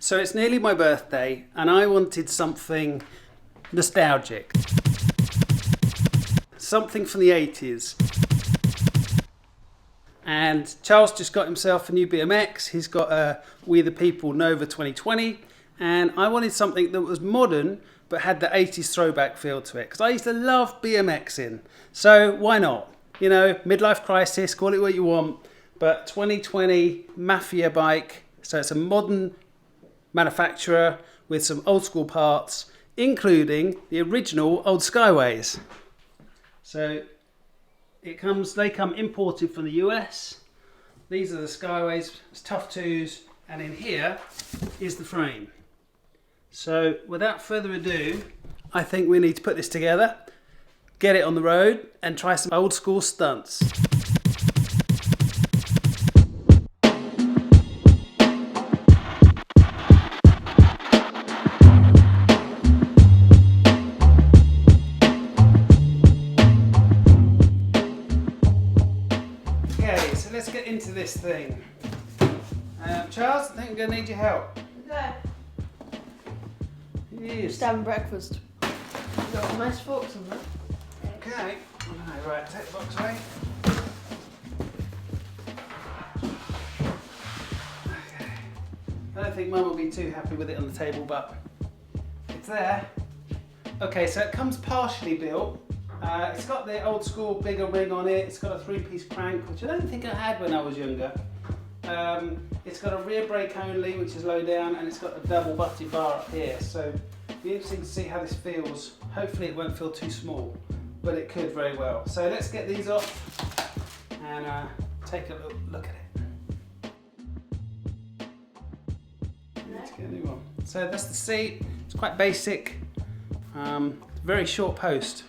So it's nearly my birthday and I wanted something nostalgic. Something from the 80s. And Charles just got himself a new BMX. He's got a We the People Nova 2020. And I wanted something that was modern but had the 80s throwback feel to it. Because I used to love BMXing. So why not? You know, midlife crisis, call it what you want. But 2020 Mafiabike. So it's a modern manufacturer with some old school parts, including the original old Skyways. So they come imported from the US. These are the Skyways, it's tough twos, and in here is the frame. So without further ado, I think we need to put this together, get it on the road, and try some old school stunts. Let's get into this thing. Charles, I think I'm going to need your help. Okay. Yes. Just having breakfast. You've got nice forks on that. Okay. Right, take the box away. Okay. I don't think Mum will be too happy with it on the table, but it's there. Okay, so it comes partially built. It's got the old school bigger ring on it. It's got a 3-piece crank, which I don't think I had when I was younger. It's got a rear brake only, which is low down, and it's got a double butted bar up here. So it'll be interesting to see how this feels. Hopefully it won't feel too small, but it could very well. So let's get these off and take a look at it. Let's get a new one. So that's the seat. It's quite basic. Very short post.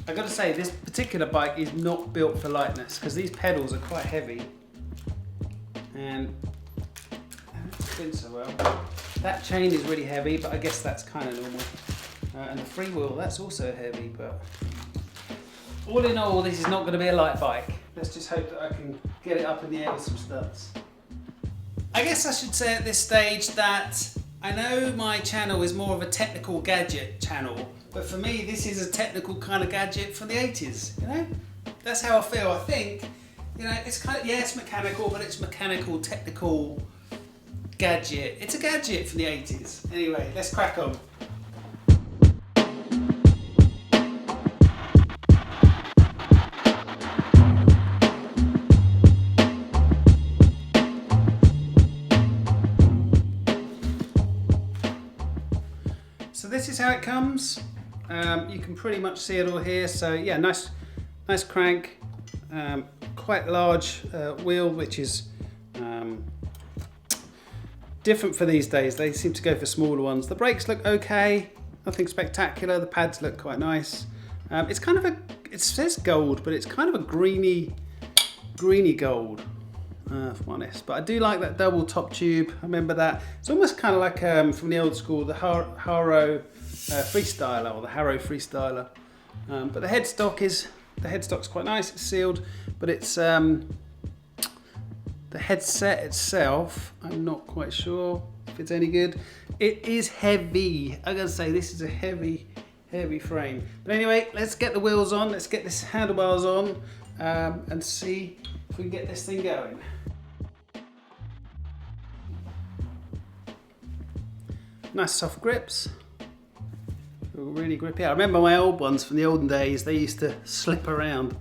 I've got to say, this particular bike is not built for lightness because these pedals are quite heavy and they don't spin so well. That chain is really heavy, but I guess that's kind of normal. And the freewheel, that's also heavy, but all in all, this is not going to be a light bike. Let's just hope that I can get it up in the air with some stunts. I guess I should say at this stage that I know my channel is more of a technical gadget channel, but for me this is a technical kind of gadget from the 80s, you know? That's how I feel. I think, you know, it's kind of, yeah, it's mechanical, but it's mechanical, technical gadget. It's a gadget from the 80s. Anyway, let's crack on. So this is how it comes. You can pretty much see it all here. So yeah, nice crank, quite large wheel, which is different for these days. They seem to go for smaller ones. The brakes look okay, nothing spectacular. The pads look quite nice. It's kind of it says gold, but it's kind of a greeny gold. If I'm honest, but I do like that double top tube. I remember that. It's almost kind of like from the old school, the Haro Freestyler or the Haro Freestyler. But the headstock's quite nice. It's sealed, but it's the headset itself. I'm not quite sure if it's any good. It is heavy. I gotta say, this is a heavy frame. But anyway, let's get the wheels on. Let's get this handlebars on and see if we can get this thing going. Nice soft grips, really grippy. I remember my old ones from the olden days, they used to slip around.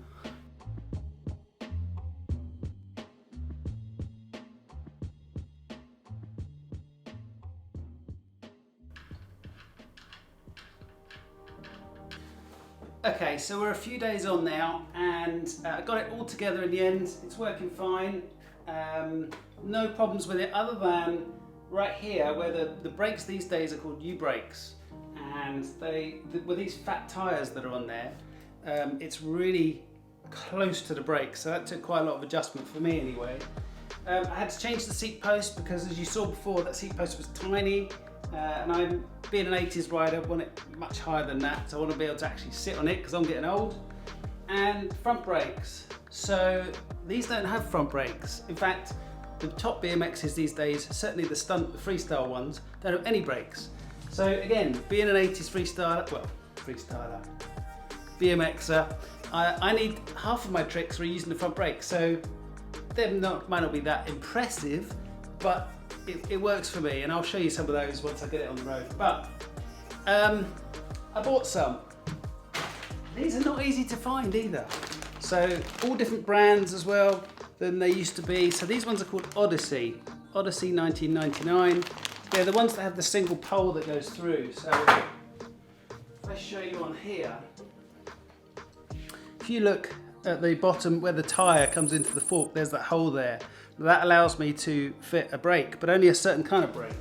Okay, so we're a few days on now and I got it all together in the end. It's working fine. No problems with it other than right here where the brakes these days are called U-brakes, and with these fat tyres that are on there, it's really close to the brakes, so that took quite a lot of adjustment for me anyway. I had to change the seat post because, as you saw before, that seat post was tiny, and I'm being an 80s rider, I want it much higher than that, so I want to be able to actually sit on it because I'm getting old. And front brakes, so these don't have front brakes. In fact, the top BMXs these days, certainly the stunt, the freestyle ones, don't have any brakes. So again, being an 80s freestyler, BMXer, I need half of my tricks reusing the front brake. So they might not be that impressive, but it works for me, and I'll show you some of those once I get it on the road. But I bought some. These are not easy to find either. So all different brands as well than they used to be. So these ones are called Odyssey 1999. They're the ones that have the single pole that goes through. So if I show you on here, if you look at the bottom where the tyre comes into the fork, there's that hole there. That allows me to fit a brake, but only a certain kind of brake.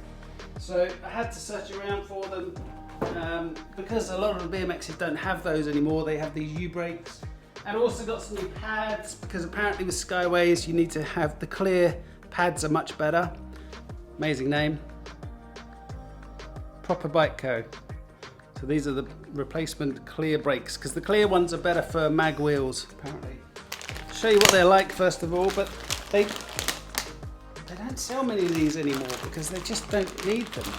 So I had to search around for them because a lot of the BMXs don't have those anymore. They have these U-brakes. And also got some new pads, because apparently with Skyways you need to have the clear pads are much better. Amazing name. Mafiabike Co. So these are the replacement clear brakes, because the clear ones are better for mag wheels apparently. I'll show you what they're like first of all, but they don't sell many of these anymore because they just don't need them.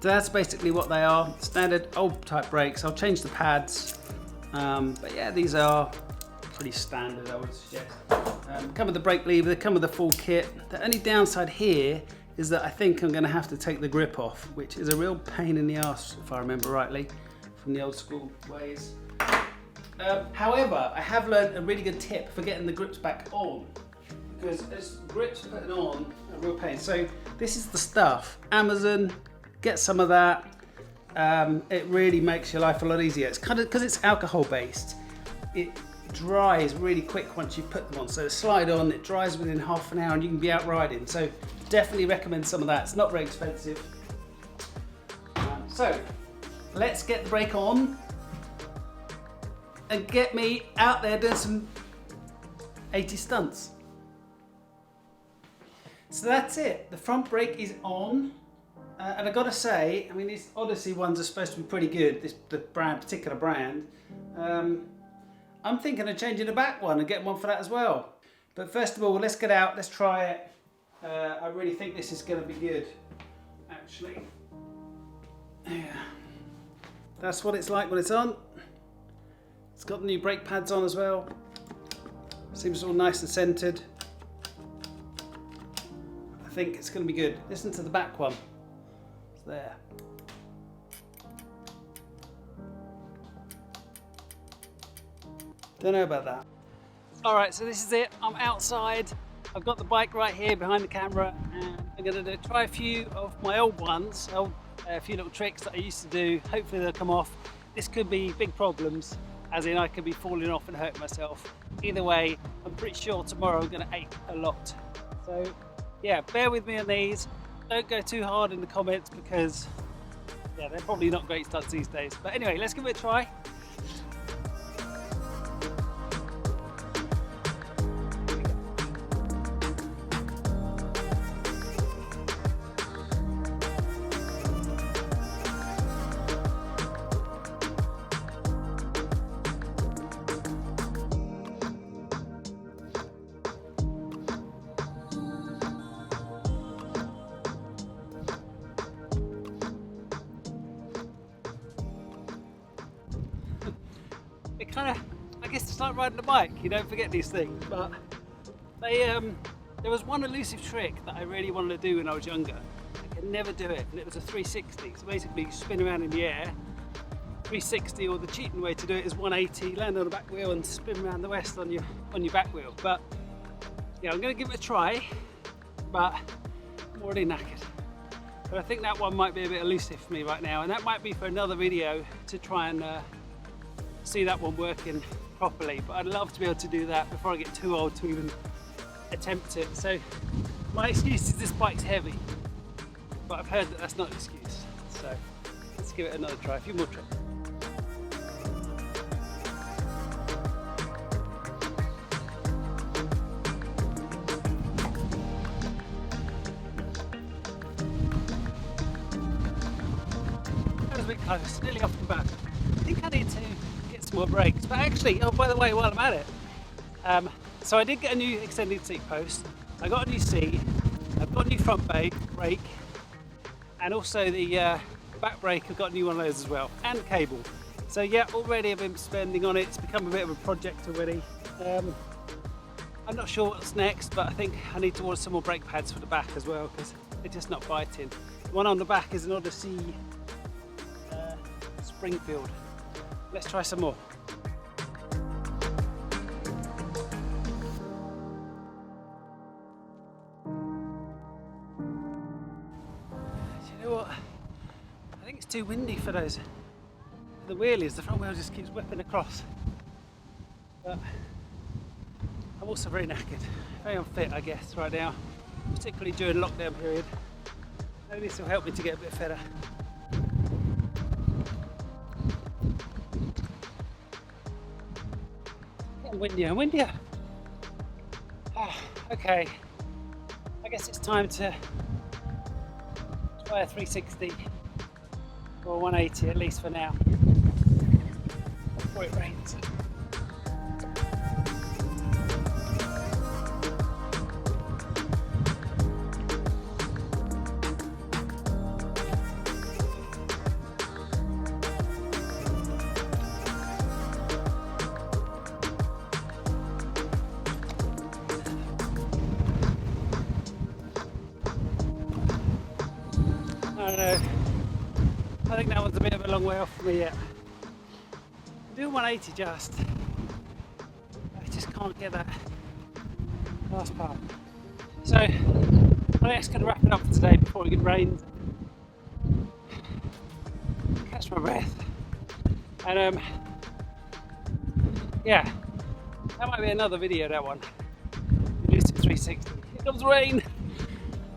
So that's basically what they are, standard old type brakes. I'll change the pads. But yeah, these are pretty standard, I would suggest. Come with the brake lever, they come with the full kit. The only downside here is that I think I'm going to have to take the grip off, which is a real pain in the arse, if I remember rightly, from the old school ways. However, I have learned a really good tip for getting the grips back on, because as grips putting on are a real pain. So this is the stuff. Amazon, get some of that. It really makes your life a lot easier. It's kind of, because it's alcohol based, it dries really quick once you put them on. So slide on, it dries within half an hour and you can be out riding. So definitely recommend some of that. It's not very expensive. So let's get the brake on and get me out there doing some 80 stunts. So that's it. The front brake is on. And I've got to say, I mean, these Odyssey ones are supposed to be pretty good, the particular brand. I'm thinking of changing the back one and getting one for that as well. But first of all, let's get out, let's try it. I really think this is going to be good, actually. Yeah. That's what it's like when it's on. It's got the new brake pads on as well. Seems all nice and centered. I think it's going to be good. Listen to the back one. There. Don't know about that. Alright, so this is it. I'm outside. I've got the bike right here behind the camera, and I'm going to try a few of my old ones, a few little tricks that I used to do. Hopefully they'll come off. This could be big problems, as in I could be falling off and hurting myself. Either way, I'm pretty sure tomorrow I'm going to ache a lot. So yeah, bear with me on these. Don't go too hard in the comments because, yeah, they're probably not great stunts these days. But anyway, let's give it a try. It kind of, I guess it's like riding a bike, you don't forget these things, but there was one elusive trick that I really wanted to do when I was younger. I could never do it, and it was a 360. So basically you spin around in the air, 360, or the cheating way to do it is 180, land on the back wheel and spin around the west on your back wheel. But yeah, I'm going to give it a try, but I'm already knackered. But I think that one might be a bit elusive for me right now, and that might be for another video to try and see that one working properly. But I'd love to be able to do that before I get too old to even attempt it. So my excuse is this bike's heavy, but I've heard that that's not an excuse. So let's give it another try, a few more tricks. That was a bit close, nearly off the back. I think I need to get some more brakes, but actually, oh, by the way, while I'm at it, so I did get a new extended seat post. I got a new seat, I've got a new front brake, and also the back brake, I've got a new one of those as well, and cable. So yeah, already I've been spending on it. It's become a bit of a project already. I'm not sure what's next, but I think I need to order some more brake pads for the back as well, because they're just not biting. The one on the back is an Odyssey Springfield. Let's try some more. You know what? I think it's too windy for those. The wheelies, the front wheel just keeps whipping across. But I'm also very knackered, very unfit I guess right now, particularly during lockdown period. Maybe this will help me to get a bit fitter. Getting windier and windier. Okay, I guess it's time to try a 360 or 180 at least for now, before it rains. I don't know. I think that one's a bit of a long way off for me yet. I'm doing 180 just. I just can't get that last part. So I think that's going to wrap it up for today before it rains. Catch my breath. And yeah, that might be another video, that one. Reduced to 360. Here comes rain.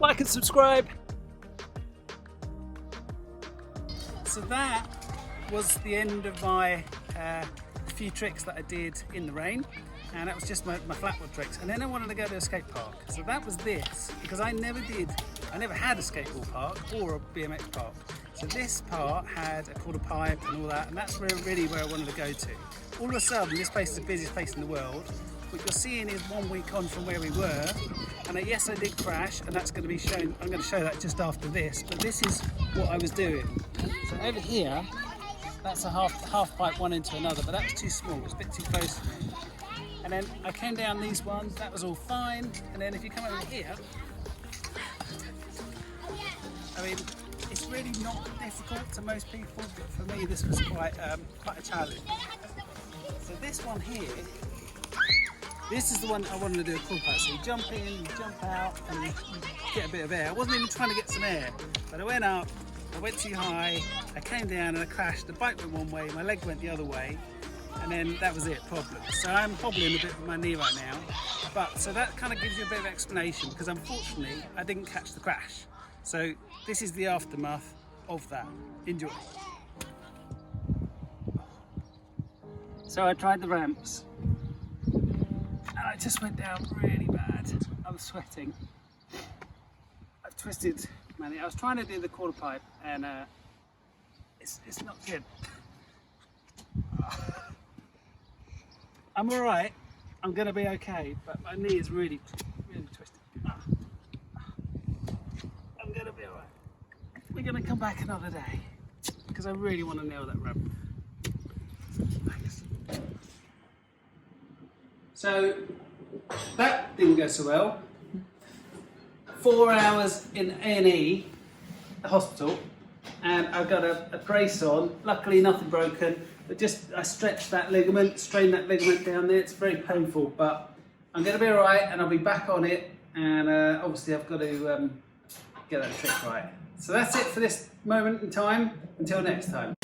Like and subscribe. So that was the end of my few tricks that I did in the rain, and that was just my flatboard tricks. And then I wanted to go to a skate park, so that was this, because I never had a skateboard park or a BMX park. So this part had a quarter pipe and all that, and that's really where I wanted to go to. All of a sudden, this place is the busiest place in the world. What you're seeing is 1 week on from where we were, and yes, I did crash, and that's going to be shown. I'm going to show that just after this, but this is what I was doing. So over here, that's a half pipe one into another, but that's too small, it's a bit too close to me. And then I came down these ones, that was all fine, and then if you come over here, I mean, it's really not difficult to most people, but for me this was quite a challenge. So this one here, this is the one I wanted to do a cool part. So you jump in, you jump out, and you get a bit of air. I wasn't even trying to get some air, but I went up, I went too high, I came down and I crashed. The bike went one way, my leg went the other way, and then that was it, problem. So I'm hobbling a bit with my knee right now. But so that kind of gives you a bit of explanation, because unfortunately I didn't catch the crash. So this is the aftermath of that. Enjoy. So I tried the ramps, and I just went down really bad. I was sweating. I've twisted, man. I was trying to do the quarter pipe, and it's not good. I'm all right. I'm gonna be okay, but my knee is really twisted. I'm gonna be all right. We're gonna come back another day, because I really want to nail that ramp. Thanks. So that didn't go so well. 4 hours in A&E, the hospital, and I got a brace on. Luckily nothing broken, but just I stretched that ligament, strained that ligament down there. It's very painful, but I'm going to be alright, and I'll be back on it, and obviously I've got to get that trick right. So that's it for this moment in time. Until next time.